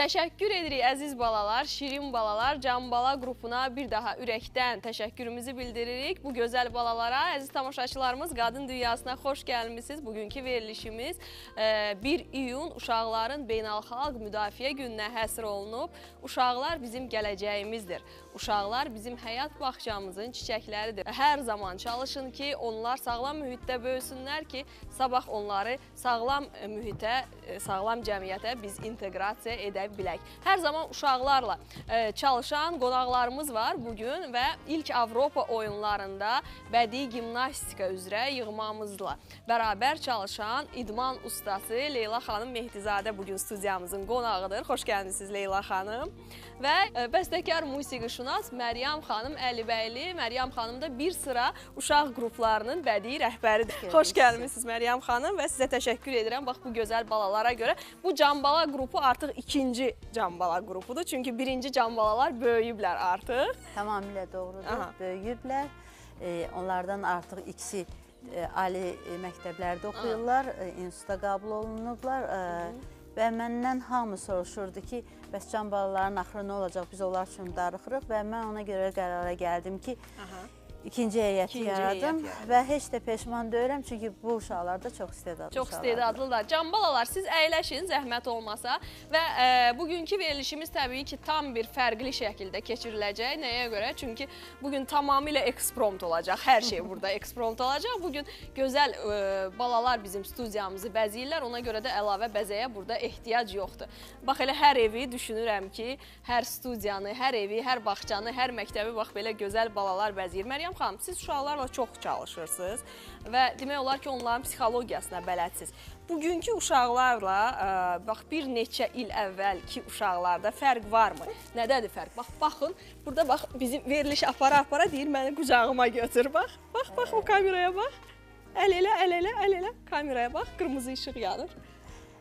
Təşəkkür edirik əziz balalar, şirin balalar, Can Bala qrupuna bir daha ürəkdən təşəkkürümüzü bildiririk. Bu gözəl balalara, əziz tamaşaçılarımız, Qadın Dünyasına xoş gəlmişsiniz. Bugünkü verilişimiz 1 iyun Uşaqların Beynəlxalq Müdafiə Gününə həsr olunub. Uşaqlar bizim gələcəyimizdir. Uşaqlar bizim həyat bağçamızın çiçəkləridir. Hər zaman çalışın ki, onlar sağlam mühitdə böyüsünlər ki, sabah onları sağlam mühitə, sağlam cəmiyyətə biz inteqrasiya edə bilək. Hər zaman uşaqlarla çalışan qonaqlarımız var bugün və ilk Avropa oyunlarında bədii gimnastika üzrə yığmamızla bərabər çalışan idman ustası Leyla xanım Mehdizadə bugün studiyamızın qonağıdır. Xoş gəlmişsiniz Leyla xanım. Və bəstəkar musiqişünas Məryəm xanım Əlibəyli. Məryəm xanım da bir sıra uşaq qruplarının bədii rəhbəridir. Xoş gəlmişsiniz Məryəm xanım və sizə təşəkkür edirəm. Bax, bu gözəl balalara görə. Bu Can Bala qrupu artıq ikinci Can Bala qrupudur. Çünki birinci Can Balalar böyüyüblər artıq. Tamamilə doğrudur, böyüyüblər. Onlardan artıq ikisi ali məktəblərdə oxuyurlar, instituta qəbul olunublar. Və məndən hamı soruşurdu ki, bəs Can Balaların axırı nə olacaq, biz onlar üçün darıxırıq və mən ona görə qərara gəldim ki, İkinci heyəti yaradım və heç də peşman deyirəm, çünki bu uşaqlar da çox istedadlı uşaqlardır. Çox istedadlılar. Can Balalar, siz əyləşin, zəhmət olmasa və bugünkü verilişimiz təbii ki, tam bir fərqli şəkildə keçiriləcək. Nəyə görə? Çünki bugün tamamilə eksprompt olacaq, hər şey burada eksprompt olacaq. Bugün gözəl balalar bizim studiyamızı bəzəyirlər, ona görə də əlavə bəzəyə burada ehtiyac yoxdur. Bax, elə hər evi düşünürəm ki, hər studiyanı, hər evi, hər bağçanı, hər məktəbi bax, belə gözəl balalar bəzəyir. Məryəm xanım, siz uşaqlarla çox çalışırsınız və demək olar ki, onların psixologiyasına bələdsiniz. Bugünkü uşaqlarla, bax, bir neçə il əvvəlki uşaqlarda fərq varmı? Nədədir fərq? Bax, baxın, burada bax, bizim veriliş apara-apara deyir, məni qucağıma götür, bax. Bax, o kameraya bax. Əl elə, kameraya bax, qırmızı işıq yanır.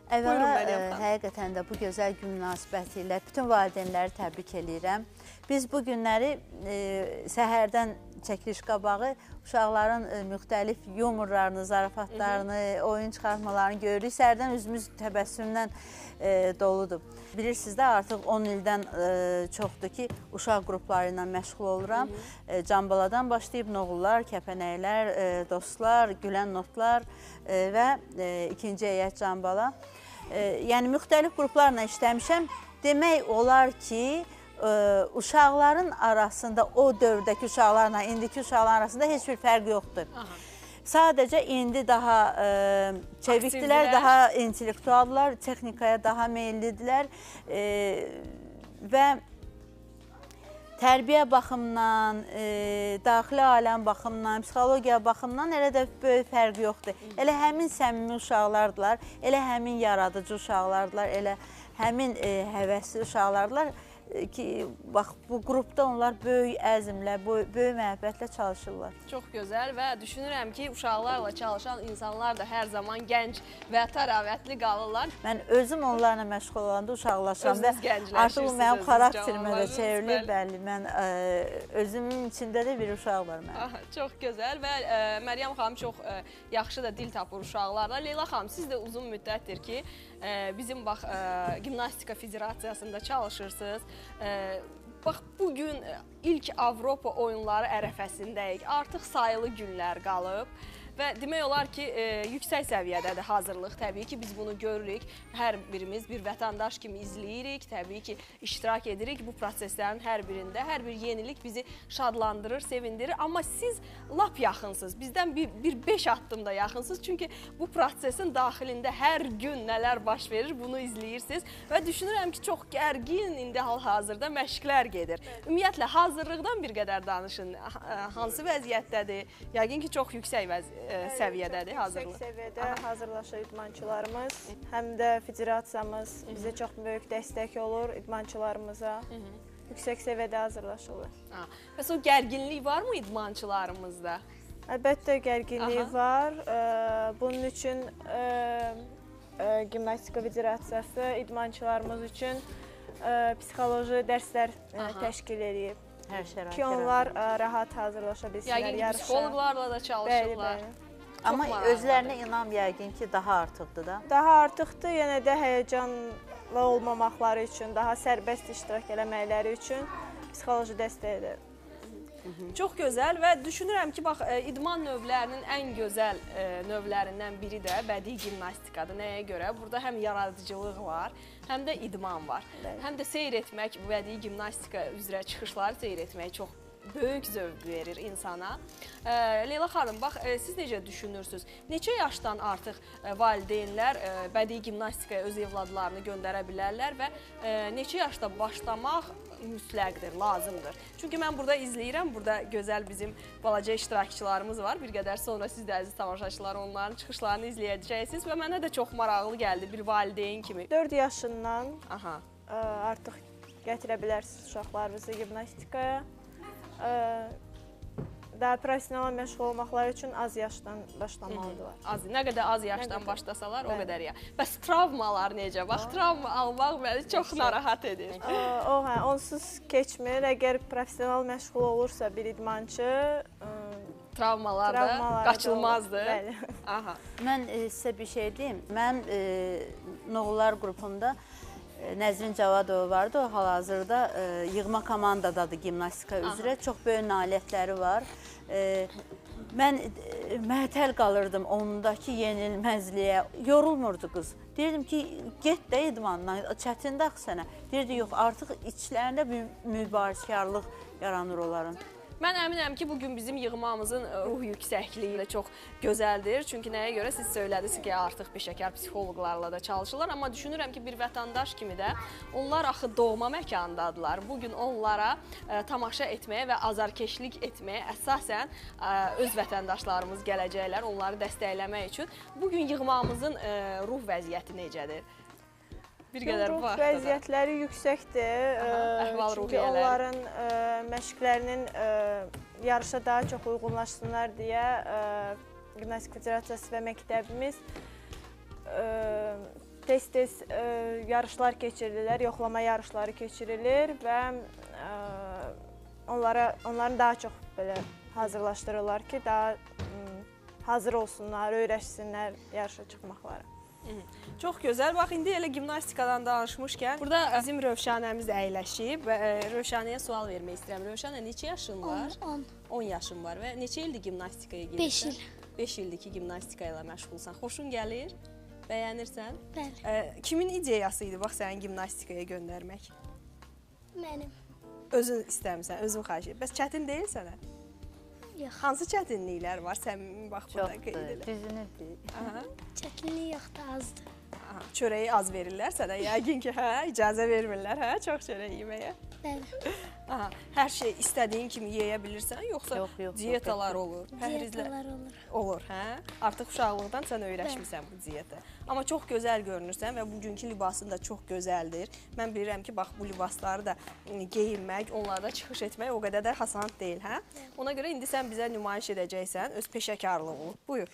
Əvvəla, həqiqətən də bu gözəl gün münasibəti ilə bütün valideynləri təbrik edirəm. Biz bu günləri səhərdən çəkiliş qabağı uşaqların müxtəlif yumurlarını, zarafatlarını, oyun çıxartmalarını görürük. Səhərdən üzümüz təbəssümdən doludur. Bilirsiniz də, artıq 10 ildən çoxdur ki, uşaq qrupları ilə məşğul oluram. Can Baladan başlayıb Noğullar, Kəpənəklər, Dostlar, Gülən Notlar və ikinci heyət Can Bala. Yəni, müxtəlif qruplarla işləmişəm. Demək olar ki, uşaqların arasında, o dövrdəki uşaqlarla indiki uşaqların arasında heç bir fərq yoxdur. Sadəcə indi daha çevikdilər, daha intellektuallar, texnikaya daha meyillidirlər və tərbiyə baxımından, daxili aləm baxımından, psixologiya baxımından elə də böyük fərq yoxdur. Elə həmin səmimi uşaqlardılar, elə həmin yaradıcı uşaqlardılar, elə həmin həvəsli uşaqlardılar ki, bax, bu qrupda onlar böyük əzmlə, böyük məhəbbətlə çalışırlar. Çox gözəl və düşünürəm ki, uşaqlarla çalışan insanlar da hər zaman gənc və təravətli qalırlar. Mən özüm onlarla məşğul olanda uşaqlaşıram və artıq bu mənim xarakterimə də çevrilir, bəli. Mən özümün içində də bir uşaq var mənim. Çox gözəl və Məryəm xanım çox yaxşı da dil tapır uşaqlarla. Leyla xanım, siz də uzun müddətdir ki, bizim bax, Gimnastika Federasiyasında çalışırsınız. Bax, bugün ilk Avropa oyunları ərəfəsindəyik. Artıq sayılı günlər qalıb. Və demək olar ki, yüksək səviyyədədir hazırlıq. Təbii ki, biz bunu görürük. Hər birimiz bir vətəndaş kimi izləyirik. Təbii ki, iştirak edirik bu proseslərin hər birində. Hər bir yenilik bizi şadlandırır, sevindirir. Amma siz lap yaxınsınız. Bizdən bir 5 addım da yaxınsınız. Çünki bu prosesin daxilində hər gün nələr baş verir, bunu izləyirsiniz. Və düşünürəm ki, çox gərgin indi hal-hazırda məşqlər gedir. Ümumiyyətlə, hazırlıqdan bir qədər danışın. Hansı vəziyyətdədir? Yəqin ki, çox yüksək səviyyədədir hazırlıq. Yüksək səviyyədə hazırlaşır idmançılarımız. Həm də federasiyamız bizə çox böyük dəstək olur idmançılarımıza. Yüksək səviyyədə hazırlaşılır. Bəs o gərginlik varmı idmançılarımızda? Əlbəttə gərginlik var. Bunun üçün Gimnastika Federasiyası idmançılarımız üçün psixoloji dərslər təşkil edib. Ki, onlar rahat hazırlaşa bilsinlər yarışa. Yəqin ki, psixologlarla da çalışırlar. Amma özlərinə inam yəqin ki, daha artıqdır da. Daha artıqdır, yenə də həyəcan olmamaqları üçün, daha sərbəst iştirak eləməkləri üçün psixoloji dəstəkdir. Çox gözəl və düşünürəm ki, bax, idman növlərinin ən gözəl növlərindən biri də bədii gimnastikadır. Nəyə görə? Burada həm yaradıcılıq var, həm də idman var. Həm də seyr etmək, bədii gimnastika üzrə çıxışları seyr etmək çox böyük zövq verir insana. Leyla xanım, bax, siz necə düşünürsünüz? Neçə yaşdan artıq valideynlər bədii gimnastikaya öz evladlarını göndərə bilərlər və neçə yaşda başlamaq mütləqdir, lazımdır? Çünki mən burada izləyirəm, burada gözəl bizim balaca iştirakçılarımız var. Bir qədər sonra siz də əziz tamaşaçılar onların çıxışlarını izləyəcəksiniz və mənə də çox maraqlı gəldi bir valideyn kimi. 4 yaşından artıq gətirə bilərsiniz uşaqlarınızı gimnastikaya. Daha professional məşğul olmaqları üçün az yaşdan başlamalıdırlar. Nə qədər az yaşdan başlasalar, o qədər ya. Bəs travmalar necə? Bax, travma almaq məni çox narahat edir. Onsuz keçmir. Əgər professional məşğul olursa bir idmançı, travmalar da qaçılmazdır. Mən sizə bir şey deyim. Mən Noğullar qrupunda Nəzrin Cavadova vardı, o hal-hazırda yığma komandadadır gimnastika üzrə. Çox böyük nailiyyətləri var. Mən məhtəl qalırdım ondakı yenilməzliyə. Yorulmurdu qız. Deyirdim ki, get də idmandan, çətindir axı sənə. Deyirdi, yox, artıq içlərində bir mübarizkarlıq yaranır onların. Mən əminəm ki, bugün bizim yığmamızın ruh yüksəkliyi ilə çox gözəldir. Çünki nəyə görə siz söylədiniz ki, artıq peşəkar psixoloqlarla da çalışırlar. Amma düşünürəm ki, bir vətəndaş kimi də onlar axı doğma məkandadılar. Bugün onlara tamaşa etməyə və azarkeşlik etməyə əsasən öz vətəndaşlarımız gələcəklər, onları dəstəkləmək üçün. Bugün yığmamızın ruh vəziyyəti necədir? Ruh vəziyyətləri yüksəkdir, çünki onların məşqlərinin yarışa daha çox uyğunlaşsınlar deyə Gimnastika Federasiyası və məktəbimiz tez-tez yarışlar keçirirlər, yoxlama yarışları keçirilir və onların daha çox belə hazırlaşdırırlar ki, daha hazır olsunlar, öyrəşsinlər yarışa çıxmaqları. Çox gözəl. Bax, indi elə gimnastikadan danışmışkən, burada bizim Rövşanəmiz əyləşib və Rövşanəyə sual vermək istəyirəm. Rövşanə, neçə yaşın var? 10 yaşın var və neçə ildir gimnastikaya gedirsən? 5 il. 5 ildir ki, gimnastika ilə məşğulsan. Xoşun gəlir? Bəyənirsən? Bəli. Kimin ideyası idi, bax, səni gimnastikaya göndərmək? Mənim. Özün istəmirsən, özün xahiş edir. Bəs çətin deyil sənə? Yox. Hansı çətinliklər var? Səmimi bax, burada qeyd edir. Düzünüdür. Çətinlik yoxdur, azdır. Çörəyi az verirlər sənə, yəqin ki, icazə vermirlər, çox çörək yeməyə. Bəli. Hər şey istədiyin kimi yeyə bilirsən, yoxsa diyetalar olur? Diyetalar olur. Olur, hə? Artıq uşaqlıqdan sən öyrəşmirsən bu diyetə. Amma çox gözəl görünürsən və bugünkü libasın da çox gözəldir. Mən bilirəm ki, bax, bu libasları da geyinmək, onlarda çıxış etmək o qədər də asan deyil, hə? Ona görə indi sən bizə nümayiş edəcəksən öz peşəkarlığını. Buyur.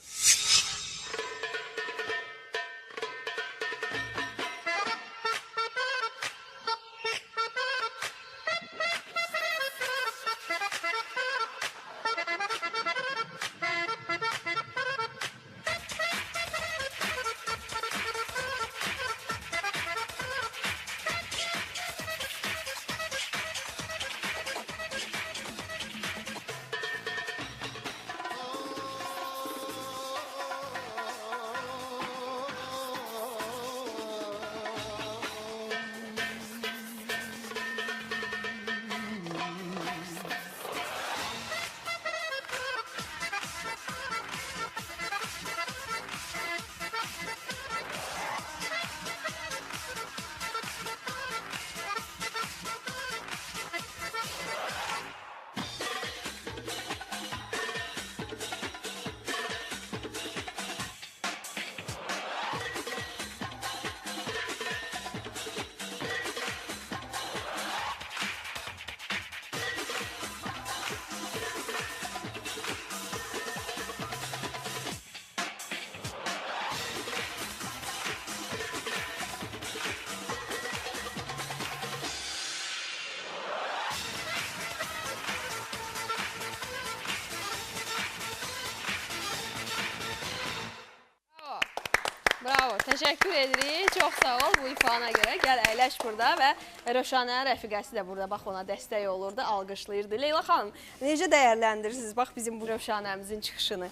Təşəkkür edirik. Çox sağ ol bu ifana görə. Gəl əyləş burada və Rövşanənin rəfiqəsi də burada. Bax ona dəstək olurdu, alqışlayırdı. Leyla xanım, necə dəyərləndirirsiniz bax bizim bu Rövşanəmizin çıxışını?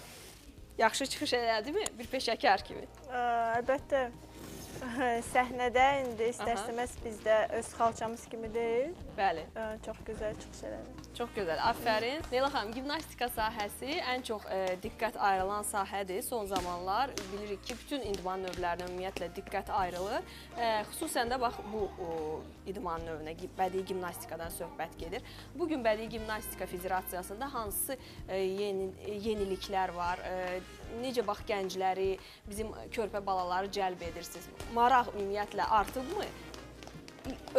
Yaxşı çıxış elədimi? Bir peşəkar kimi. Əlbəttə, səhnədə indi istər-istəməz bizdə öz xalçamız kimi deyil. Bəli. Çox gözəl çıxış elədi. Çox gözəl, aferin. Leyla xanım, gimnastika sahəsi ən çox diqqət ayrılan sahədir. Son zamanlar bilirik ki, bütün idman növlərinə ümumiyyətlə diqqət ayrılır. Xüsusən də bax bu idman növünə, bədii gimnastikadan söhbət gedir. Bugün Bədii Gimnastika Federasiyasında hansı yeniliklər var? Necə bax gəncləri, bizim körpə balaları cəlb edirsiniz? Maraq ümumiyyətlə artıbmı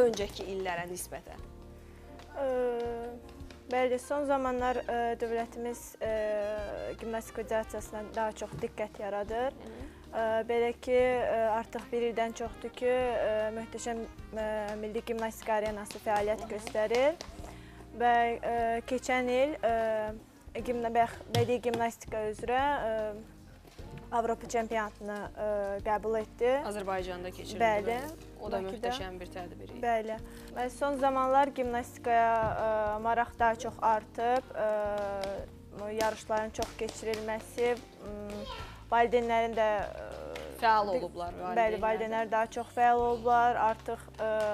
öncəki illərə nisbətən? Bəli, son zamanlar dövlətimiz Gimnastika Federasiyasına daha çox diqqət yaradır. Belə ki, artıq bir ildən çoxdur ki, möhtəşəm Milli Gimnastika Arenası fəaliyyət göstərir və keçən il bədii gimnastika üzrə Avropa çempionatını qəbul etdi. Azərbaycanda keçirildi. Bəli. O da möhtəşəm bir tədbir idi. Bəli. Və son zamanlar gimnastikaya maraq daha çox artıb, yarışların çox keçirilməsi, valideynlərin də fəal olublar. Bəli, valideynlər daha çox fəal olublar. Artıq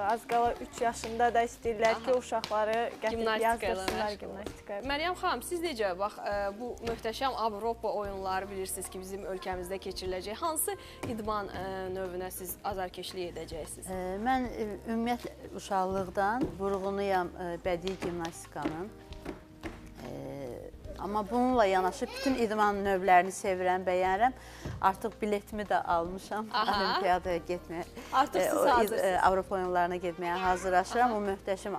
az qala 3 yaşında da istəyirlər ki, uşaqları gətirib yazdırsınlar gimnastikaya. Məryəm xanım, siz necə bax bu möhtəşəm Avropa oyunları bilirsiniz ki, bizim ölkəmizdə keçiriləcək. Hansı idman növünə siz azarkeşlik edəcəksiniz? Mən ümumiyyətlə uşaqlıqdan vurğunuyam bədii gimnastikanın. Amma bununla yanaşı bütün idman növlərini sevirəm, bəyənirəm. Artıq biletimi də almışam. Olimpiyadaya getməyə. Artıq siz hazırsınız. Avropa oyunlarına getməyə hazırlaşıram. O möhtəşəm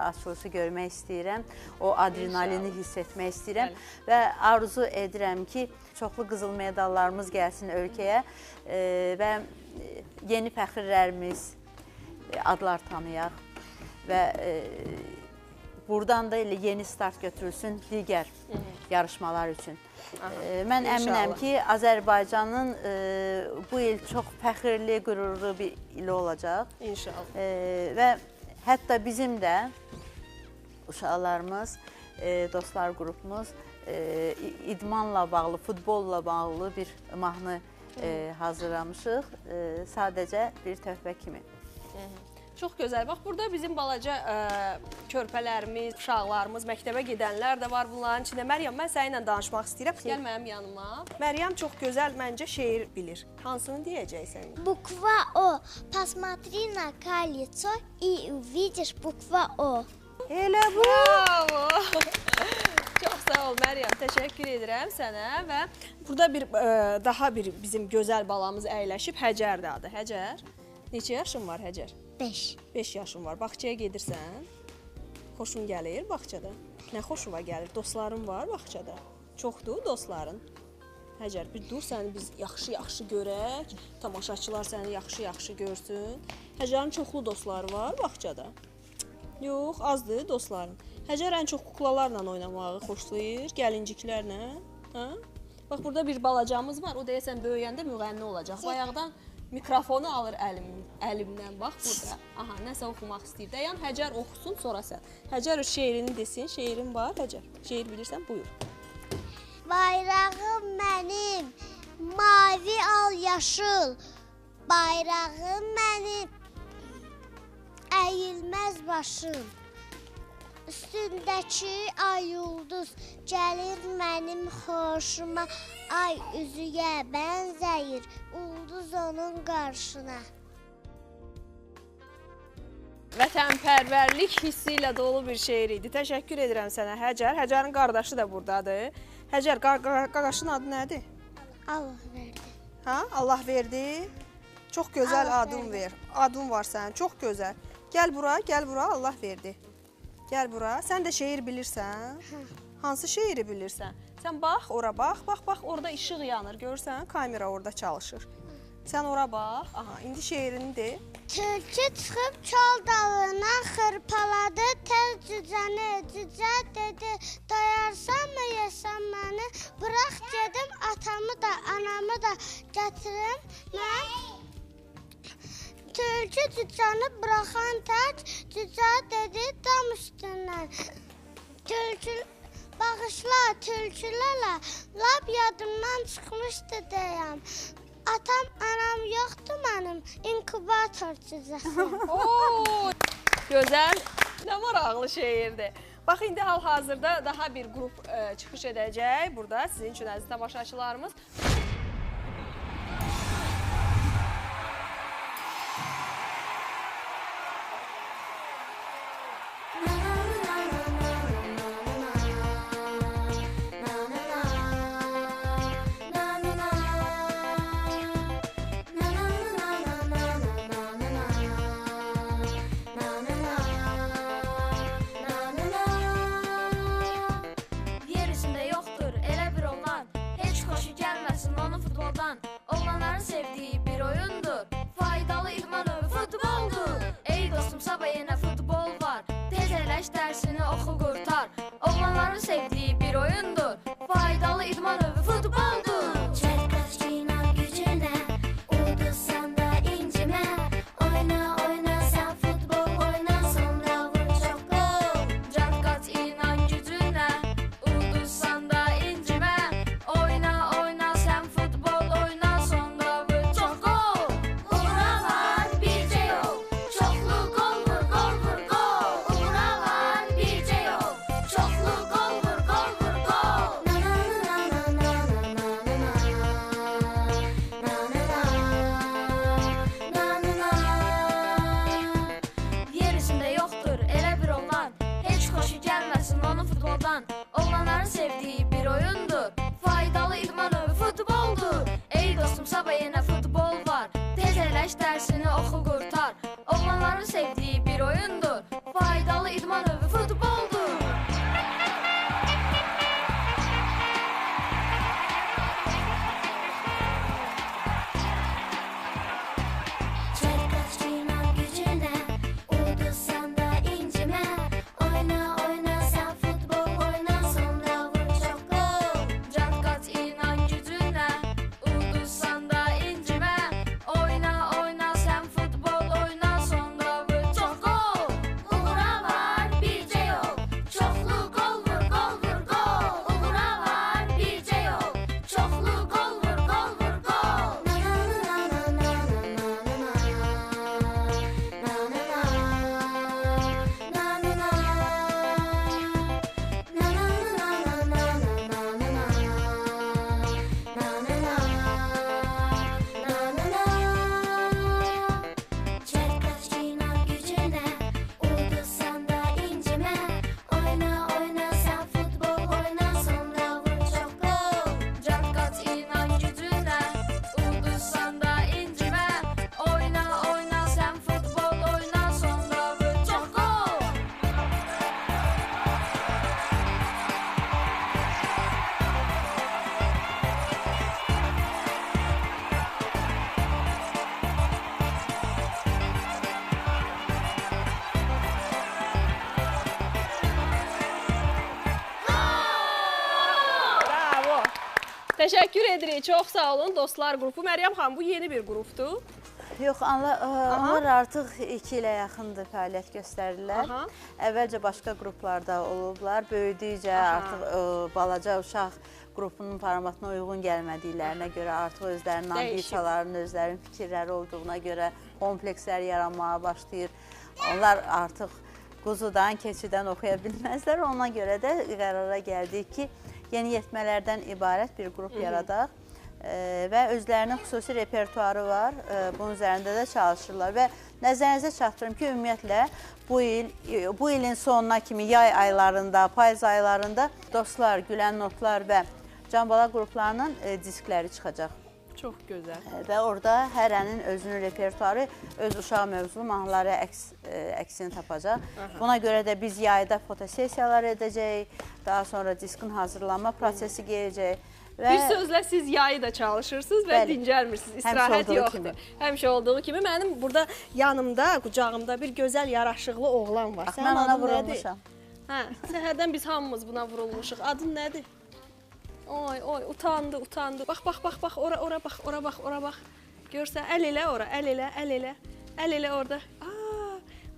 açılışı görmək istəyirəm. O adrenalini hiss etmək istəyirəm. Və arzu edirəm ki, çoxlu qızıl medallarımız gəlsin ölkəyə və yeni fəxrlərimiz, adlar tanıyaq və buradan da elə yeni start götürülsün digər yarışmalar üçün. Mən əminəm ki, Azərbaycanın bu il çox fəxrli, qürurlu bir ili olacaq. İnşallah. Və hətta bizim də uşaqlarımız, dostlar qrupumuz idmanla bağlı, futbolla bağlı bir mahnı hazırlamışıq. Sadəcə bir töhfə kimi. Çox gözəl. Bax, burada bizim balaca körpələrimiz, uşaqlarımız, məktəbə gedənlər də var bunların içində. Məryəm, mən səninlə danışmaq istəyirəm. Gəl mənim yanıma. Məryəm çox gözəl, məncə, şeir bilir. Hansını deyəcəksən? Bukva O. Посмотри на колесо и увидишь буква O. Elə bu. Bravo. Çox sağ ol, Məryəm. Təşəkkür edirəm sənə və burada daha bir bizim gözəl balamız əyləşib. Həcərdir adı. Həcər. Neçə yaşın var Həcər? 5. 5 yaşın var. Bağçaya gedirsən, xoşun gəlir bağçada. Nə xoşuna gəlir? Dostların var bağçada. Çoxdur dostların. Həcər, bir dur səni biz yaxşı-yaxşı görək, tamaşaçılar səni yaxşı-yaxşı görsün. Həcərin çoxlu dostları var bağçada. Yox, azdır dostların. Həcər ən çox kuklalarla oynamağı xoşlayır, gəlinciklərlə. Bax, burada bir balacamız var, o deyəsən böyüyəndə müğənni olacaq. Bayaqdan mikrofonu alır əlimdən, bax burada. Aha, nəsə oxumaq istəyir. Dayan, Həcər oxusun, sonra sən. Həcər o şeirini desin, şeirin var, Həcər. Şeir bilirsən, buyur. Bayrağım mənim, mavi al yaşıl. Bayrağım mənim, əyilməz başım. Üstündəki ay ulduz gəlir mənim xoşuma. Ay üzüyə bənzəyir, ulduz onun qarşına. Vətənpərvərlik hissi ilə dolu bir şeir idi. Təşəkkür edirəm sənə Həcər. Həcərin qardaşı da buradadır. Həcər, qardaşın adı nədir? Allah verdi. Ha? Allah verdi. Çox gözəl adın ver. Adın var sənin, çox gözəl. Gəl bura, Allah verdi. Gəl bura. Sən də şeir bilirsən? Hansı şeiri bilirsən? Sən bax, ora bax, bax, orada işıq yanır, görürsən? Kamera orada çalışır. Sən ora bax. Aha, indi şeirini de. Tülkü çıxıb çal dalına xırpaladı, tez cücə dedi, dayarsanmı yesən məni, bırax gedim atamı da, anamı da gətirim mən. Tülkü cüccanı bıraxan tək, cücca dedi dam üstündən. Tülkü, bağışla tülkülərlə, lap yadımdan çıxmışdı deyəm. Atam, anam yoxdur mənim, inkubator cücəsi. Gözəl, nə maraqlı şeirdir. Bax, indi hal-hazırda daha bir qrup çıxış edəcək burada sizin üçün əziz tamaşaçılarımız. Oğlanların sevdiği bir oyundur. Faydalı idman növü futboldur. Ey dostum, sabah yenə futbol var. Tez eləş dərsini oxu qurtar. Oğlanların sevdiği bir oyundur. Faydalı idman növü futboldur. Çərkəşkina gücünə, uduzsan da incimə. Oyna, oyna sən futbol, oyna sonra vur çox gol. Can qat inan gücünə, uduzsan da incimə. Oyna, oyna sən futbol, oyna sonra vur çox gol. Uğura var bircə yol, çoxlu gol vur, gol vur, gol. Uğura var bircə yol, çoxlu gol vur, gol vur, gol. Na na na na na na na na na. Na na na. Na na na. Yer üzündə yoxdur elə bir oğlan, heç xoşu gəlməsin onun futboldan. Oğlanların sevdiyi bir oyundur. Faydalı idman növü futboldur. Ey dostum, sabah yenə futbol var. Tez eləş dərsini oxu qurtar. Oğlanların sevdiyi bir oyundur. Faydalı idman növü futboldur. Çərkəşkina gücünə, uduzsan da incimə. Oyna, oyna sən futbol, oyna sonra vur çox gol. Can qat inan gücünə, uduzsan da incimə. Oyna, oyna sən futbol, oyna sonra vur çox gol. Uğura var bircə yol, çoxlu gol vur, gol vur, gol. Uğura var bircə yol, çoxlu gol vur, gol vur, gol. Na na na na na na na na. Na na na. Na na na. Na na na na na na na na. Na na na. Na na na. Çərkəşkina gücünə, uduzsan da incimə. Oyna, oyna sən futbol, oyna sonra vur çox gol. Can qat inan gücünə, uduzsan da incimə. Oyna, oyna sən futbol, oyna sonra vur çox gol. Bravo. Təşəkkür edirik, çox sağ olun dostlar qrupu. Məryəm xanım, bu yeni bir qrupdur. Yox, onlar artıq 2 ilə yaxındır fəaliyyət göstərirlər. Aha. Əvvəlcə başqa qruplarda olublar. Böyüdükcə artıq balaca uşaq qrupunun formatına uyğun gəlmədiklərinə görə artıq özlərinin ambisiyalarının, özlərinin fikirləri olduğuna görə komplekslər yaranmağa başlayır. Onlar artıq quzudan, keçidən oxuya bilməzlər. Ona görə də qərara gəldik ki, yeniyetmələrdən ibarət bir qrup yaradaq. Və özlərinin xüsusi repertuarı var, bunun üzərində də çalışırlar və nəzərinizə çatdırım ki, ümumiyyətlə bu ilin sonuna kimi yay aylarında, payız aylarında Dostlar, Gülən Notlar və Canbala qruplarının diskləri çıxacaq. Çox gözəl. Və orada hərənin özünün repertuarı, öz uşaq mövzulu mahnıları əksini tapacaq. Buna görə də biz yayda fotosesiyalar edəcəyik, daha sonra diskin hazırlanma prosesi gələcək. Bir sözlə siz yayı da çalışırsınız və dincəlmirsiniz, istirahət yoxdur. Həmişə olduğu kimi. Mənim burada yanımda, qucağımda bir gözəl, yaraşıqlı oğlan var. Mən ona vurulmuşam. Hə, səhərdən biz hamımız buna vurulmuşuq. Adın nədir? Oy, oy, utandı, utandı. Bax, bax, bax, bax, ora bax, ora bax, ora bax. Görsən, əl elə ora, əl elə, əl elə. Əl elə orada.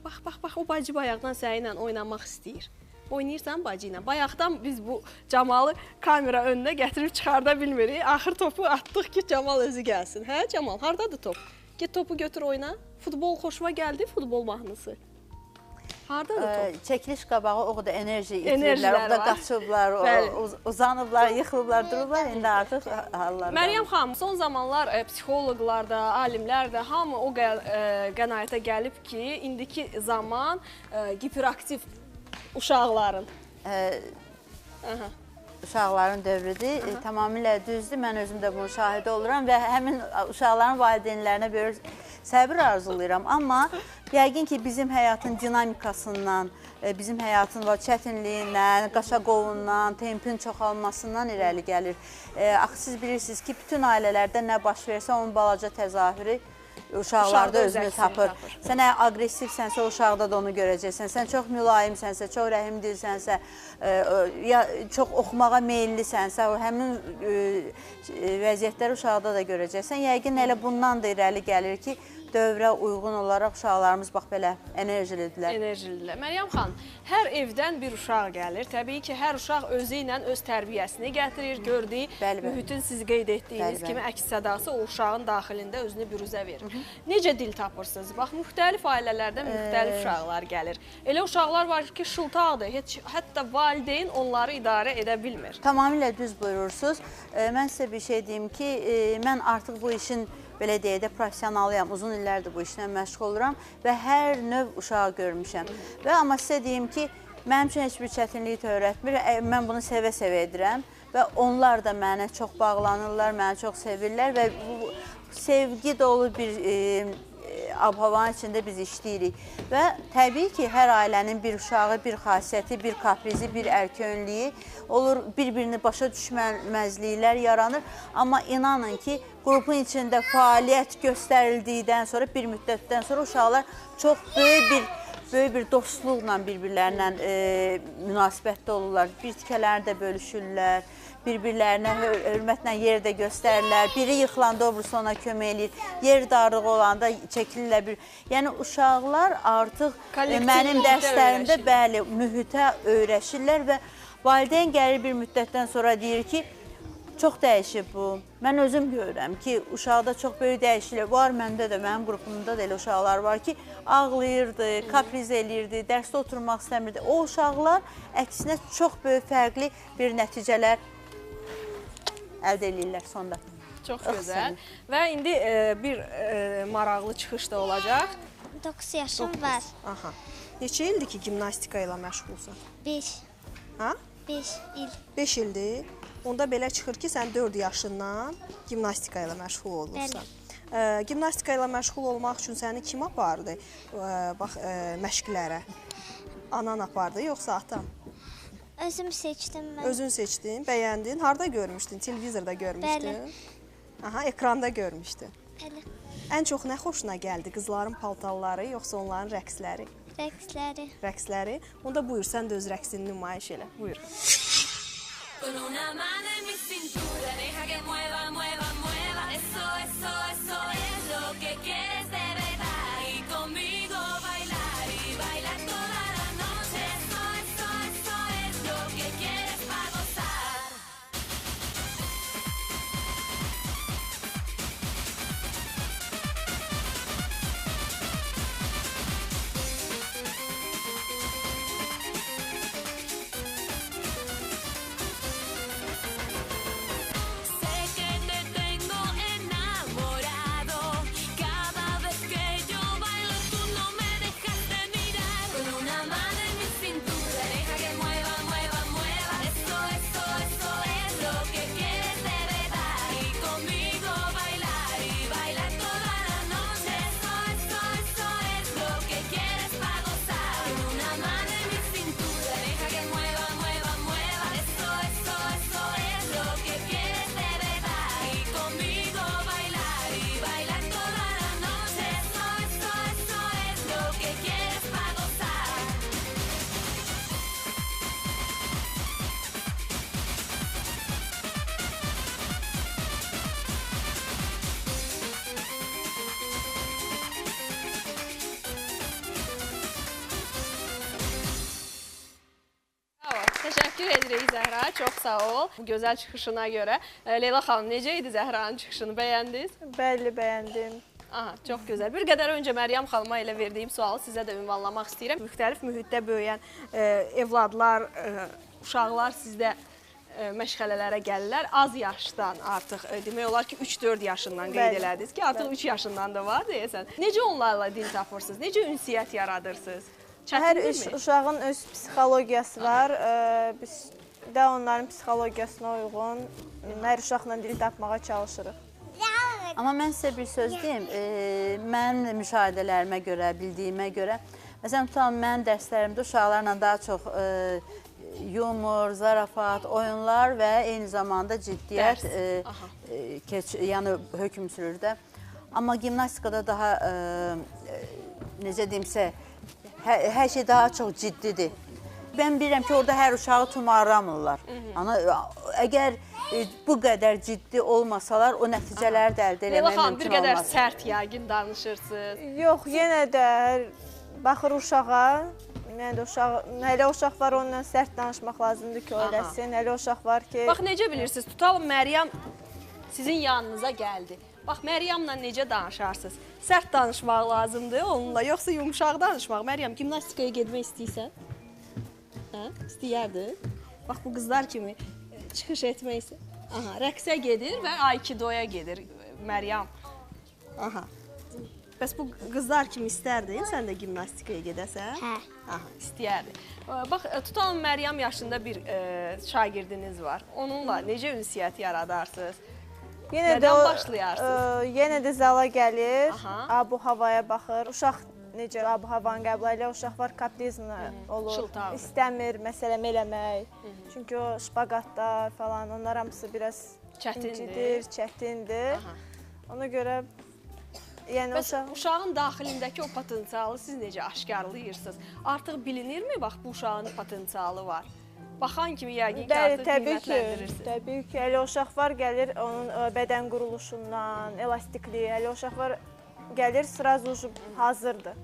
Bax, o bacı bayaqdan səninlə oynamaq istəyir. Oynayırsan bacı ilə. Bayaqdan biz bu Camalı kamera önünə gətirib çıxarda bilmirik. Axır topu atdıq ki, Camal özü gəlsin. Hə, Camal, hardadır top? Get topu götür oyna. Futbol xoşuma gəldi, futbol mahnısı. Hardadır top? Çəkiliş qabağı o qədər enerji itirirlər, o da qaçıblar, uzanıblar, yıxılıblar, durublar, indi artıq hallar. Məryəm xanım, son zamanlar psixoloqlar da, alimlər də hamı o qənaətə gəlib ki, indiki zaman hiperaktiv uşaqların uşaqların dövrüdür. Tamamilə düzdür. Mən özüm də bunun şahidi oluram və həmin uşaqların valideynlərinə böyük səbir arzulayıram. Amma yəqin ki, bizim həyatın dinamikasından, bizim həyatın çətinliyindən, qaşaqovundan, tempin çoxalmasından irəli gəlir. Axı siz bilirsiniz ki, bütün ailələrdə nə baş versə, onun balaca təzahürü uşaqlarda özünü tapır. Sən əgər aqressivsənsə, o uşaqda da onu görəcəksən. Sən çox mülayimsənsə, çox rəhimdilsənsə, çox oxumağa meyillisənsə, həmin vəziyyətləri uşaqda da görəcəksən. Yəqin elə bundan da irəli gəlir ki, dövrə uyğun olaraq uşaqlarımız bax belə enerjilidirlər. Enerjilidirlər. Məryəm xanım, hər evdən bir uşaq gəlir. Təbii ki, hər uşaq özü ilə öz tərbiyəsini gətirir, gördüyü mühitin siz qeyd etdiyiniz kimi əks sədası o uşağın daxilində özünü büruzə verir. Necə dil tapırsınız? Bax, müxtəlif ailələrdə müxtəlif uşaqlar gəlir. Elə uşaqlar var ki, şıltaqdır. Hətta valideyn onları idarə edə bilmir. Tamamilə düz buyurursunuz. Mən sizə bir şey deyim ki, mən artıq bu işin belə deyək də professionalıyam, uzun illərdir bu işlə məşğul oluram və hər növ uşağı görmüşəm. Amma sizə deyim ki, mənim üçün heç bir çətinlik törətmir, mən bunu sevə-sevə edirəm və onlar da mənə çox bağlanırlar, məni çox sevirlər və bu sevgi dolu bir ab-havanın içində biz işləyirik və təbii ki, hər ailənin bir uşağı, bir xasiyyəti, bir kaprizi, bir ərkönlüyü olur, bir-birini başa düşməzliklər yaranır. Amma inanın ki, qrupun içində fəaliyyət göstərildikdən sonra, bir müddətdən sonra uşaqlar çox böyük bir dostluqla bir-birlərinə münasibətdə olurlar. Bir tikələri də bölüşürlər, bir-birlərinə hörmətlə yer də göstərirlər. Biri yıxılanda öbürüsü ona kömək edir. Yer darlığı olanda çəkilirlər. Yəni, uşaqlar artıq mənim dərslərimdə bəli, mühitə öyrəşirlər və valideyn gəlir bir müddətdən sonra deyir ki, çox dəyişib bu. Mən özüm görürəm ki, uşaqda çox böyük dəyişiklik var. Məndə də, mənim qrupumda da elə uşaqlar var ki, ağlayırdı, kapriz eləyirdi, dərsdə oturmaq istəmirdi. O uşaqlar əksinə çox böyük fərqli bir nəticələr əldə edirlər sonda. Çox gözəl. Və indi bir maraqlı çıxış da olacaq. 9 yaşım var. Aha. Neçə ildir ki, gimnastika ilə məşğulsan? 5. Ha? 5 il. 5 ildir. Onda belə çıxır ki, sən 4 yaşından gimnastika ilə məşğul olursan. Gimnastika ilə məşğul olmaq üçün səni kim apardı? Bax, məşqlərə. Anan apardı, yoxsa atan? Özüm seçdim mən. Özün seçdin, bəyəndin. Harada görmüşdün? Televizorda görmüşdün? Bəli. Aha, ekranda görmüşdün. Bəli. Ən çox nə xoşuna gəldi? Qızların paltarları, yoxsa onların rəqsləri? Rəqsləri. Rəqsləri. Onda buyur, sən də öz rəqsini nümayiş elə. Buyur. Con una mano en mi cintura, deja que mueva, mueva, mueva. Eso, eso, eso es lo que quieres de verdad. Y conmigo bailar y bailar toda la noche. Eso, eso, eso es lo que quieres para gozar. Təşəkkür edirik Zəhra, çox sağ ol bu gözəl çıxışına görə. Leyla xanım, necə idi Zəhranın çıxışını, bəyəndiniz? Bəli, bəyəndim. Aha, çox gözəl. Bir qədər öncə Məryəm xanıma ilə verdiyim sualı sizə də ünvanlamaq istəyirəm. Müxtəlif mühitdə böyüyən evladlar, uşaqlar sizdə məşğələlərə gəlirlər. Az yaşdan artıq, demək olar ki, 3-4 yaşından qeyd elədiniz ki, artıq 3 yaşından da var deyəsən. Necə onlarla dil tapırsınız? Necə ünsiyyət yaradırsınız? Hər uşağın öz psixologiyası var. Biz də onların psixologiyasına uyğun hər uşaqla dil tapmağa çalışırıq. Amma mən sizə bir söz deyim, mən müşahidələrimə görə, bildiyimə görə, məsələn, tutalım, mən dərslərimdə uşaqlarla daha çox yumor, zarafat, oyunlar və eyni zamanda ciddiyyət yəni hökm sürür də. Amma gimnastikada daha, necə deyimsə, hər şey daha çox ciddidir. Mən bilirəm ki, orada hər uşağı tumarlamırlar. Əgər bu qədər ciddi olmasalar, o nəticələri də əldə eləmək mümkün olmaz. Leyla xanım, bir qədər sərt yəqin danışırsınız. Yox, yenə də baxır uşağa. Hələ uşaq var, onunla sərt danışmaq lazımdır ki, o eləsin. Hələ uşaq var ki... Bax, necə bilirsiniz, tutalım Məryəm sizin yanınıza gəldi. Bax, Məryəmlə necə danışarsınız? Sərt danışmaq lazımdır onunla, yoxsa yumuşaq danışmaq? Məryəm, gimnastikaya getmək istəyirsən? Hə, istəyərdin. Bax, bu qızlar kimi çıxış etmək istəyir. Aha, rəqsə gedir və Aikidoya gedir Məryəm. Aha. Bəs bu qızlar kimi istərdin, sən də gimnastikaya gedəsən? Hə. Aha, istəyərdi. Bax, tutalım Məryəm yaşında bir şagirdiniz var. Onunla necə ünsiyyət yaradarsınız? Nədən başlayarsınız? Yenə də zala gəlir, abu-havaya baxır. Uşaq necə abu-havanı qəbul edir, uşaq var, kaprizmlə olur. İstəmir, məsələm eləmək. Çünki o şpaqatlar falan, onlar hamısı biraz incidir, çətindir. Ona görə... Bəs uşağın daxilindəki o potensialı siz necə aşkarlayırsınız? Artıq bilinirmi, bax, bu uşağın potensialı var? Baxan kimi yəqin ki, artıq qiymətləndirirsiniz. Təbii ki, hələ uşaq var, gəlir onun bədən quruluşundan, elastikliyi, hələ uşaq var, gəlir, sırası hazırdır.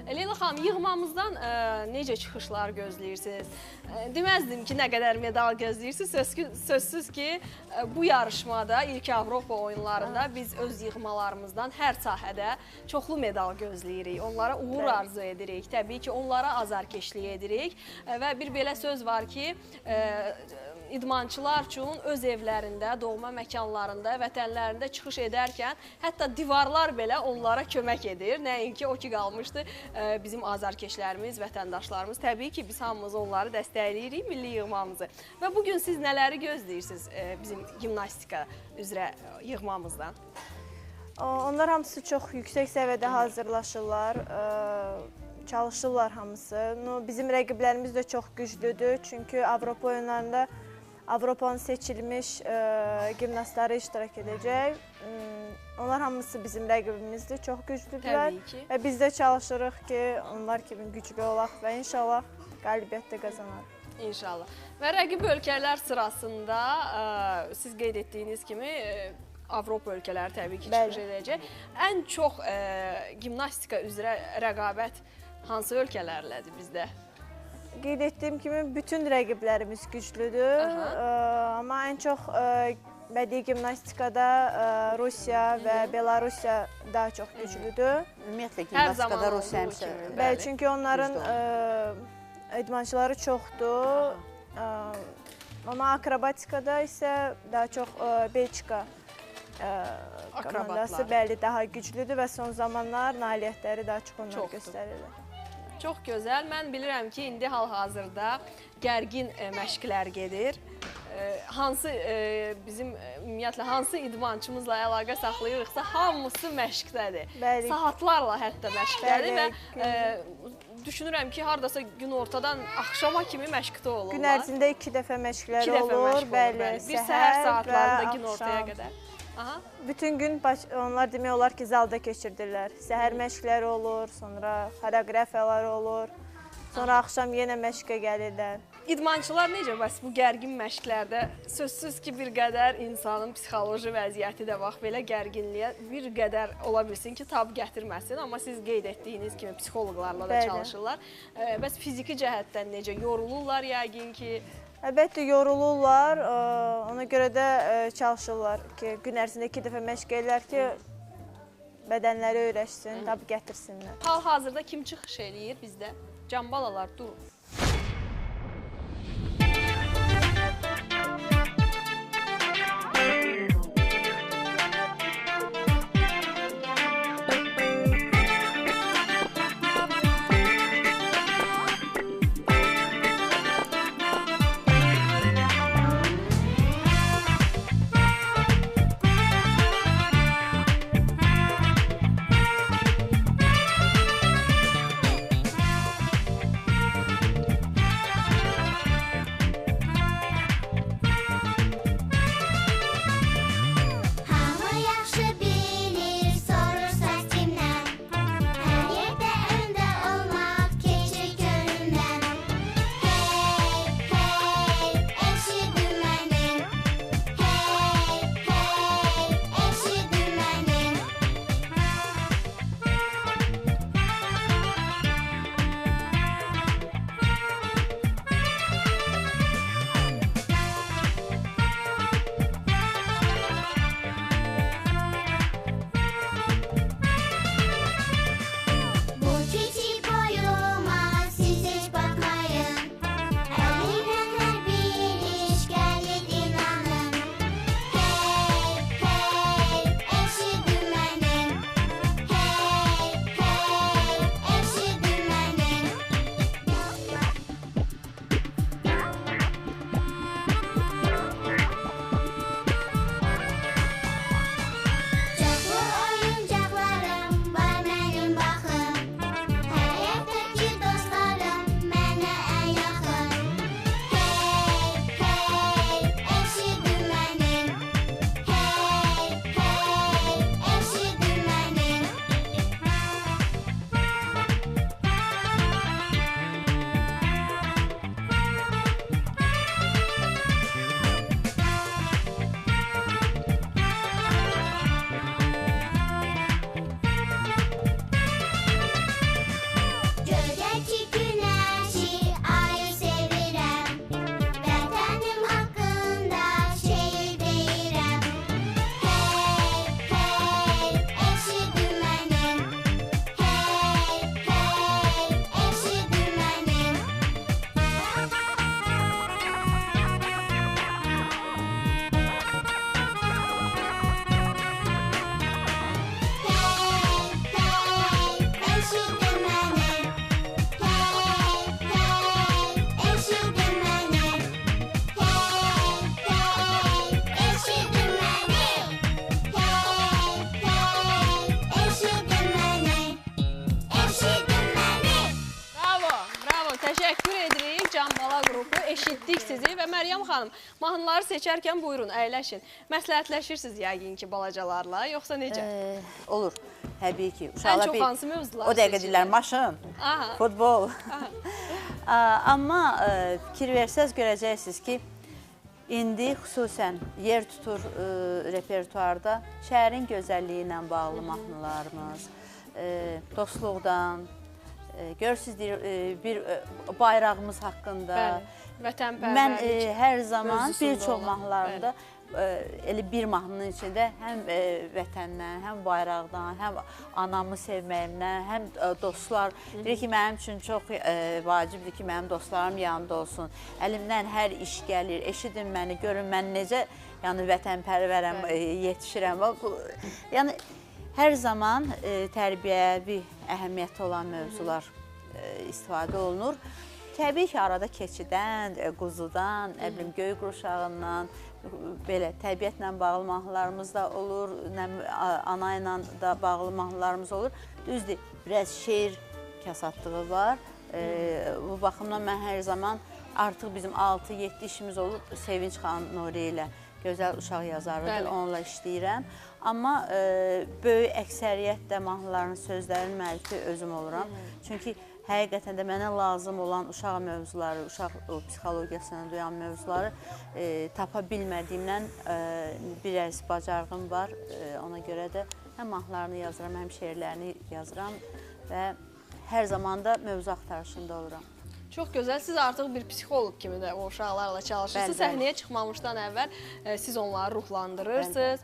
Leyla xanım, yığmamızdan necə çıxışlar gözləyirsiniz? Deməzdim ki, nə qədər medal gözləyirsiniz. Sözsüz ki, bu yarışmada, ilk Avropa oyunlarında biz öz yığmalarımızdan hər sahədə çoxlu medal gözləyirik. Onlara uğur arzu edirik. Təbii ki, onlara azarkeşlik edirik. Və bir belə söz var ki, idmançılar üçün öz evlərində, doğma məkanlarında, vətənlərində çıxış edərkən hətta divarlar belə onlara kömək edir. Nəinki o ki qalmışdı bizim azarkeşlərimiz, vətəndaşlarımız. Təbii ki, biz hamımız onları dəstəkləyirik, milli yığmamızı. Və bugün siz nələri gözləyirsiniz bizim gimnastika üzrə yığmamızdan? Onlar hamısı çox yüksək səviyyədə hazırlaşırlar. Çalışırlar hamısı. Bizim rəqiblərimiz də çox güclüdür. Çünki Avropa oyunlarında Avropanın seçilmiş gimnastları iştirak edəcək. Onlar hamısı bizim rəqibimizdir, çox güclüdürlər. Və biz də çalışırıq ki, onlar kimi güclü olaq və inşallah qalibiyyət də qazanarıq. İnşallah. Və rəqib ölkələr sırasında siz qeyd etdiyiniz kimi Avropa ölkələri təbii ki, çıxış edəcək. Ən çox gimnastika üzrə rəqabət hansı ölkələrlədir bizdə? Qeyd etdiyim kimi, bütün rəqiblərimiz güclüdür. Amma ən çox bədii gimnastikada Rusiya və Belarusiya daha çox güclüdür. Ümumiyyətlə, gimnastikada Rusiya həmişə. Bəli, çünki onların idmançıları çoxdur. Amma akrobatikada isə daha çox Belçika komandası daha güclüdür və son zamanlar nailiyyətləri daha çox onlar göstərirlər. Çox gözəl. Mən bilirəm ki, indi hal-hazırda gərgin məşqlər gedir. Ümumiyyətlə, hansı idmançımızla əlaqə saxlayırıqsa, hamısı məşqdədir. Saatlarla hətta məşqdədir və düşünürəm ki, haradasa gün ortadan axşama kimi məşqdə olurlar. Gün ərzində 2 dəfə məşqlər olur. Bir səhər saatlarında gün ortaya qədər. Bütün gün onlar demək olar ki, zalda keçirdirlər. Səhər məşqləri olur, sonra xoreografiyalar olur, sonra axşam yenə məşqə gəlirlər. İdmançılar necə bəs bu gərgin məşqlərdə sözsüz ki, bir qədər insanın psixoloji vəziyyəti də bax belə gərginliyə bir qədər ola bilsin ki, tab gətirməsin, amma siz qeyd etdiyiniz kimi psixoloqlarla da çalışırlar. Bəs fiziki cəhətdən necə yorulurlar yəqin ki? Əlbəttə yorulurlar, ona görə də çalışırlar ki, gün ərzində 2 dəfə məşq edirlər ki, bədənləri öyrəşsin, tabi gətirsinlər. Hal-hazırda kim çıxış eləyir bizdə? Can balalar, durun. Eşitdik sizi və Məryəm xanım, mahnıları seçərkən buyurun, əyləşin. Məsləhətləşirsiniz yəqin ki, balacalarla, yoxsa necə? Olur, təbii ki. Ən çox hansı mövzular o dəqiqə deyirlər, maşın, futbol. Amma fikir versəz görəcəksiniz ki, indi xüsusən yer tutur repertuarda şəhərin gözəlliyi ilə bağlı mahnılarımız, dostluqdan, görürsünüz bir bayrağımız haqqında. Vətənpərvərlik. Mən hər zaman bir çox mahnılarımda elə bir mahnının içində həm vətəndən, həm bayraqdan, həm anamı sevməyimdən, həm dostlar. Deyir ki, mənim üçün çox vacibdir ki, mənim dostlarım yanında olsun. Əlimdən hər iş gəlir, eşidin məni, görün mən necə vətənpərvərəm, yetişirəm. Yəni, hər zaman tərbiyəvi əhəmiyyəti olan mövzular istifadə olunur. Təbii ki, arada keçidən, quzudan, göy qurşağından, belə təbiətlə bağlı mahnılarımız da olur, ana ilə da bağlı mahnılarımız olur. Düzdür, biraz şeir kasadlığı var. Bu baxımdan mən hər zaman artıq bizim 6-7 işimiz olur. Sevinç xanım Nuri ilə gözəl uşaq yazarıdır, onunla işləyirəm. Amma böyük əksəriyyət də mahnıların sözlərinin müəllifi özüm oluram. Çünki həqiqətən də mənə lazım olan uşaq mövzuları, uşaq psixologiyasına duyan mövzuları tapa bilmədiyimdən biraz bacarığım var. Ona görə də həm mahnılarını yazıram, həm şeirlərini yazıram və hər zaman da mövzu axtarışında oluram. Çox gözəl. Siz artıq bir psixoloq kimi də o uşaqlarla çalışırsınız. Səhnəyə çıxmamışdan əvvəl siz onları ruhlandırırsınız.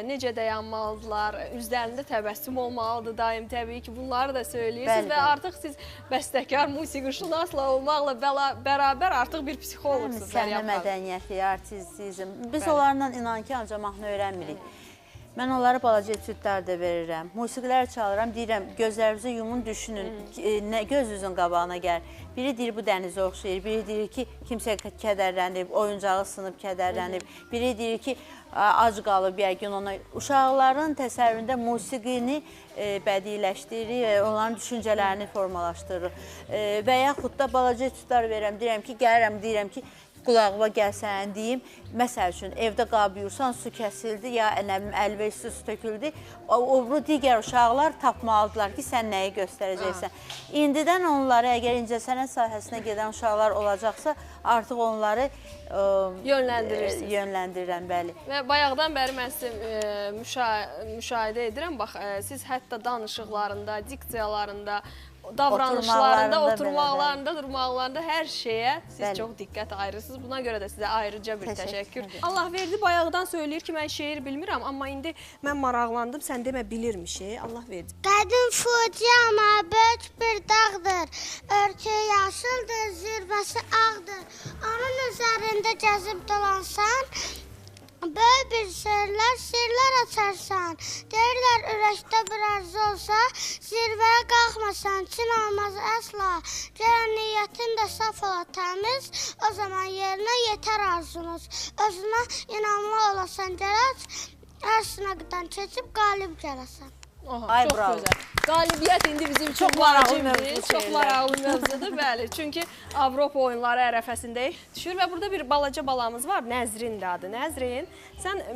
Necə dayanmalıdırlar, üzlərində təbəssüm olmalıdır daim təbii ki, bunları da söyləyirsiniz və artıq siz bəstəkar, musiqişünasla olmaqla bərabər artıq bir psixoloqsunuz. Səhnə mədəniyyəti, artistizm. Biz onlarla inan ki, ancaq mahnı öyrənmirik. Mən onlara balaca etüdlər də verirəm. Musiqilər çalıram, deyirəm, gözlərinizi yumun, düşünün, nə gözünüzün qabağına gəlir. Biri deyir, bu dənizə oxşayır, biri deyir ki, kimsə kədərlənib, oyuncağı sınıb kədərlənib, biri deyir ki, ac qalıb yəqin ona. Uşaqların təsəvvüründə musiqini bədiləşdirir, onların düşüncələrini formalaşdırır. Və yaxud da balaca etüdlər verirəm, deyirəm ki, gəlirəm, deyirəm ki, qulağıma gəlsən deyim, məsəl üçün, evdə qab yuyursan, su kəsildi, ya əlvey su töküldü, o digər uşaqlar tapmalıdırlar ki, sən nəyi göstərəcəksən. İndidən onları, əgər incəsənət sahəsinə gedən uşaqlar olacaqsa, artıq onları yönləndirirəm, bəli. Və bayaqdan bəri mən sizə müşahidə edirəm, bax, siz hətta danışıqlarında, diksiyalarında, davranışlarında, oturmaqlarında, durmaqlarında hər şeyə siz çox diqqət ayırırsınız. Buna görə də sizə ayrıca bir təşəkkür. Allah verdi, bayaqdan söyləyir ki, mən şeir bilmirəm, amma indi mən maraqlandım, sən demə bilirmişik. Allah verdi. Qədim Fuciyana böyük bir dağdır, örtüyü yaşıldır, zirvəsi ağdır. Onun üzərində gəzib dolansan, böyük bir sirlər açarsan. Deyirlər, ürəkdə bir arzu olsa, zirvəyə qalxmasan, çin olmaz əsla. Gələn niyyətin də saf ola təmiz, o zaman yerinə yetər arzunuz. Özünə inanlı olasan gərək, hər sınaqdan keçib qalib gələsən. Çox gözəl. Qalibiyyət indi bizim üçün vacibdir, çox maraqlı mövzudur, bəli. Çünki Avropa oyunları ərəfəsindəyik. Düşür və burada bir balaca balamız var, Nəzrin də adı. Nəzrin,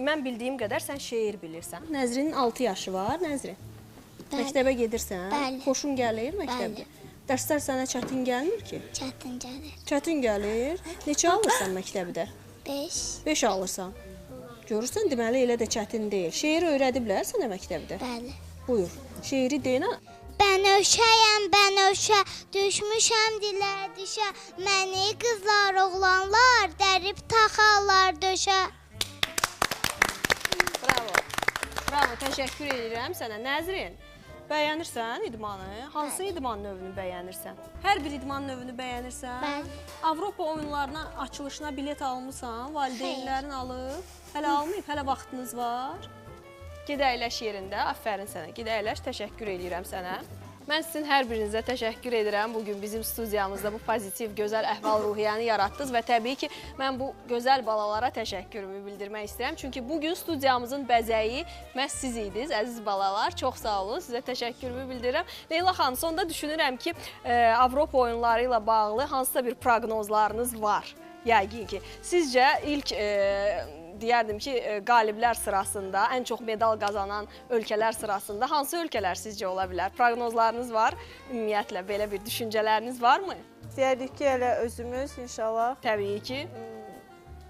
mən bildiyim qədər sən şeir bilirsən. Nəzrinin 6 yaşı var, Nəzrin. Məktəbə gedirsən, xoşun gəlir məktəbdə. Dərslər sənə çətin gəlmir ki? Çətin gəlir. Çətin gəlir. Neçə alırsan məktəbdə? 5. 5 alırsan. Görürsən, deməli elə də çətin deyil. Şeir öyrədiblər sənə məktəbdə? Bəli. Buyur, şeiri deyinə. Bənövşəyəm, bənövşə, düşmüşəm dilə düşə. Məni qızlar, oğlanlar, dərib taxarlar döşə. Bravo, bravo, təşəkkür edirəm sənə. Nəzrin, bəyənirsən idmanı? Hansı idman növünü bəyənirsən? Hər bir idman növünü bəyənirsən? Bəli. Avropa oyunlarına açılışına bilet almısan, valideynlərin alıb? Hələ almayıb, hələ vaxtınız var. Ged əyləş yerində, aferin sənə, ged əyləş, təşəkkür edirəm sənə. Mən sizin hər birinizə təşəkkür edirəm. Bugün bizim studiyamızda bu pozitiv, gözəl əhval-ruhiyyəni yaratdınız və təbii ki, mən bu gözəl balalara təşəkkürümü bildirmək istəyirəm. Çünki bugün studiyamızın bəzəyi məhz siz idiniz, əziz balalar. Çox sağ olun, sizə təşəkkürümü bildirirəm. Leyla xanım, sonda düşünürəm ki, Avropa oyunları ilə bağlı hansısa bir proqnozlarınız var. Yəqin ki, sizcə ilk deyərdim ki, qaliblər sırasında, ən çox medal qazanan ölkələr sırasında hansı ölkələr sizcə ola bilər? Proqnozlarınız var, ümumiyyətlə belə bir düşüncələriniz varmı? İstəyərdik ki, elə özümüz inşallah. Təbii ki.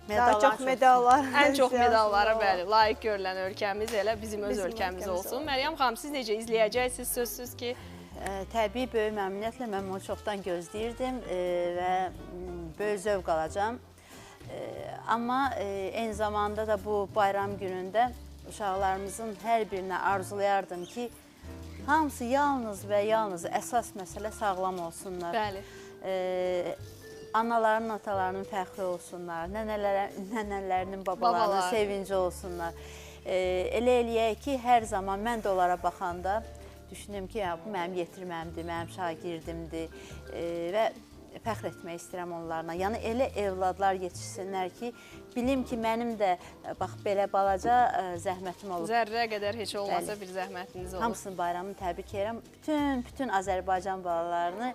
Daha çox medallar. Ən çox medallara bəli, layiq görülən ölkəmiz elə bizim öz ölkəmiz olsun. Məryəm xanım, siz necə izləyəcəksiniz sözsüz ki? Təbii, böyük məmnuniyyətlə mən onu çoxdan gözləyirdim və böyük zövq alacağam. Amma eyni zamanda da bu bayram günündə uşaqlarımızın hər birinə arzulayardım ki, hamısı yalnız və yalnız əsas məsələ sağlam olsunlar. Bəli. Anaların, atalarının fəxri olsunlar, nənələrinin, babalarının sevinci olsunlar. Elə eləyək ki, hər zaman mən də onlara baxanda düşündüm ki, bu mənim yetirməmdir, mənim şagirdimdir və fəxr etmək istəyirəm onlarla. Yəni, elə evladlar yetişsinlər ki, bilim ki, mənim də bax, belə balaca zəhmətim olub. Zərrə qədər heç olmasa bir zəhmətiniz olub. Hamısının bayramını təbrik edirəm. Bütün Azərbaycan balalarını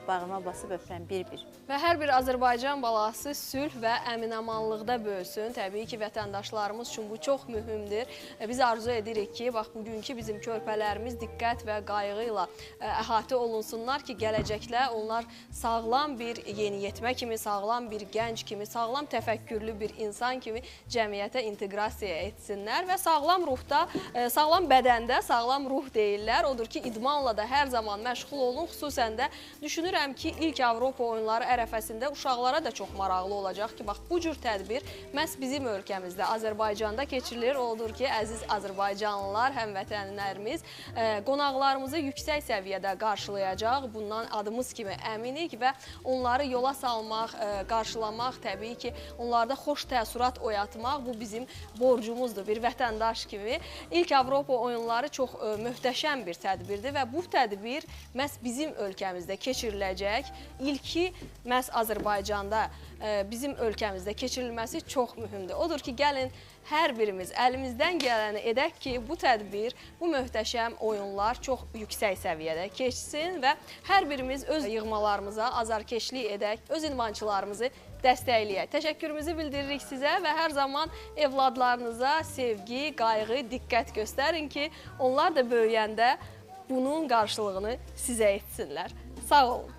bağıma basıb öpürəm bir-bir. Və hər bir Azərbaycan balası sülh və əminamanlıqda böyüsün. Təbii ki, vətəndaşlarımız üçün bu çox mühümdür. Biz arzu edirik ki, bax, bugünkü bizim körpələrimiz diqqət və qayğı ilə əhatə olunsunlar ki, gələcəkdə onlar sağlam bir yeniyetmə kimi, sağlam bir gənc kimi, sağlam təfəkkürlü bir insan kimi cəmiyyətə inteqrasiya etsinlər və sağlam ruhda, sağlam bədəndə sağlam ruh deyirlər. Odur ki, idmanla da hər zaman məşğul olun, xüsusən də düşünün, düşünürəm ki, ilk Avropa oyunları ərəfəsində uşaqlara da çox maraqlı olacaq ki, bax, bu cür tədbir məhz bizim ölkəmizdə, Azərbaycanda keçirilir. Odur ki, əziz Azərbaycanlılar, həmvətənlərimiz qonaqlarımızı yüksək səviyyədə qarşılayacaq. Bundan adımız kimi əminik və onları yola salmaq, qarşılamaq, təbii ki, onlarda xoş təəssürat oyatmaq bu bizim borcumuzdur bir vətəndaş kimi. İlk Avropa oyunları çox möhtəşəm bir tədbirdir və bu tədbir məhz bizim ölkəmizdə keçiriləcək. İlki məhz Azərbaycanda, bizim ölkəmizdə keçirilməsi çox mühümdür. Odur ki, gəlin hər birimiz əlimizdən gələni edək ki, bu tədbir, bu möhtəşəm oyunlar çox yüksək səviyyədə keçsin və hər birimiz öz yığmalarımıza azarkeşlik edək, öz idmançılarımızı dəstəkləyək. Təşəkkürümüzü bildiririk sizə və hər zaman evladlarınıza sevgi, qayğı, diqqət göstərin ki, onlar da böyüyəndə bunun qarşılığını sizə etsinlər. Sağ olun.